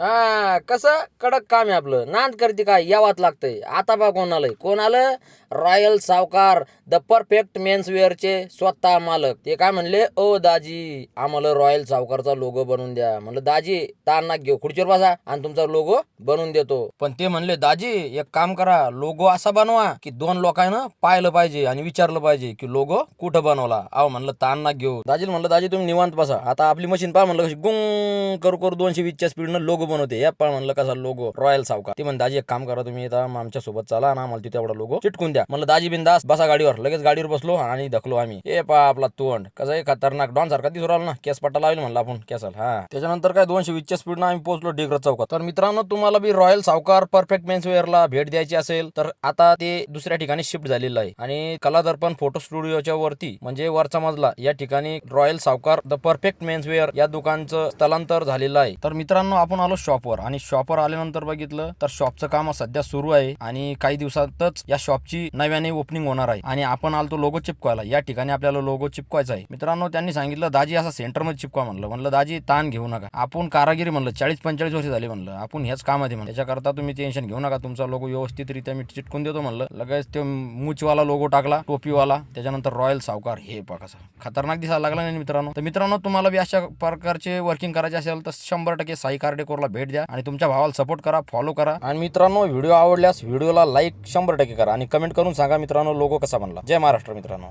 हा कसं कडक काम आहे आपलं. नांद करते काय यावाच लागतंय. आता बा कोण आलं रॉयल सावकार द परफेक्ट मेन्सवेअरचे स्वतः मालक. ते काय म्हणले, ओ दाजी आम्हाला रॉयल सावकारचा लोगो बनवून द्या. म्हणलं दाजी ताण ना घेऊ, खुर्चीवर बसा आणि तुमचा लोगो बनवून देतो. पण ते म्हणले दाजी एक काम करा, लोगो असा बनवा की 2 लोकांना पाहिलं पाहिजे आणि विचारलं पाहिजे की लोगो कुठं बनवला. अहो म्हणलं ताण ना घेऊ. दाजीला म्हणलं दाजी तुम्ही निवांत बसा. आता आपली मशीन पहा म्हणलं कशी गुंग करू 220च्या स्पीडनं लोगो बनवते. या पहा म्हणलं कसा लोगो रॉयल सावकार. ते म्हणलं दाजी एक काम करा, तुम्ही आता आमच्या सोबत चला ना, आम्हाला तिथे एवढा लोगो चिटकून द्या. म्हणलं दाजी बिंदास बसा गाडीवर. लगेच गाडीवर बसलो आणि धकलो आम्ही. हे पहा आपला तोंड कसं आहे खतरनाक डॉन सारखा दिसू राहिला ना. केस पट्टा लावली म्हणलं आपण केसाल. हा त्याच्यानंतर काय 220च्या स्पीडनं आम्ही पोहोचलो डिग्रज चौकात. तर मित्रांनो तुम्हाला बी रॉयल सावकार परफेक्ट मेन्सवेअरला भेट द्यायची असेल तर आता ते दुसऱ्या ठिकाणी शिफ्ट झालेलं आहे आणि कलादर्पण फोटो स्टुडिओच्या वरती म्हणजे वरचा मजला या ठिकाणी रॉयल सावकार द परफेक्ट मेन्सवेअर या दुकानचं स्थलांतर झालेलं आहे. तर मित्रांनो आपण आलो शॉपवर आणि शॉपवर आल्यानंतर बघितलं तर शॉपचं काम सध्या सुरू आहे आणि काही दिवसातच या शॉपची नव्याने ओपनिंग होणार आहे आणि आपण आलतो लोगो चिपकवायला. या ठिकाणी आपल्याला लोगो चिपकवायचा आहे. मित्रांनो त्यांनी सांगितलं दाजी असा सेंटरमध्ये चिपकवा. म्हणलं दाजी ताण घेऊ नका, आपण कारागिरी म्हणलं 40-45 वर्ष झाली म्हणलं, आपण हेच काम आहे म्हणलं, त्याच्याकरता तुम्ही टेन्शन घेऊ नका, तुमचा लोगो व्यवस्थितरित्या मी चिटकून देतो म्हणलं. लगेच ते मूचवाला लोगो टाकला, टोपीवाला, त्याच्यानंतर रॉयल सावकार. हे बघा कसा खतरनाक दिसायला लागला नाही मित्रांनो. तर मित्रांनो तुम्हाला बी अशा प्रकारचे वर्किंग करायचे असेल तर 100% साई कार डेकोरला भेट द्या आणि तुमच्या भावाला सपोर्ट करा, फॉलो करा. आणि मित्रांनो व्हिडिओ आवडल्यास व्हिडिओला लाईक 100% करा आणि कमेंट करून सांगा मित्रांनो लोगो कसा बनला. जय महाराष्ट्र मित्रांनो.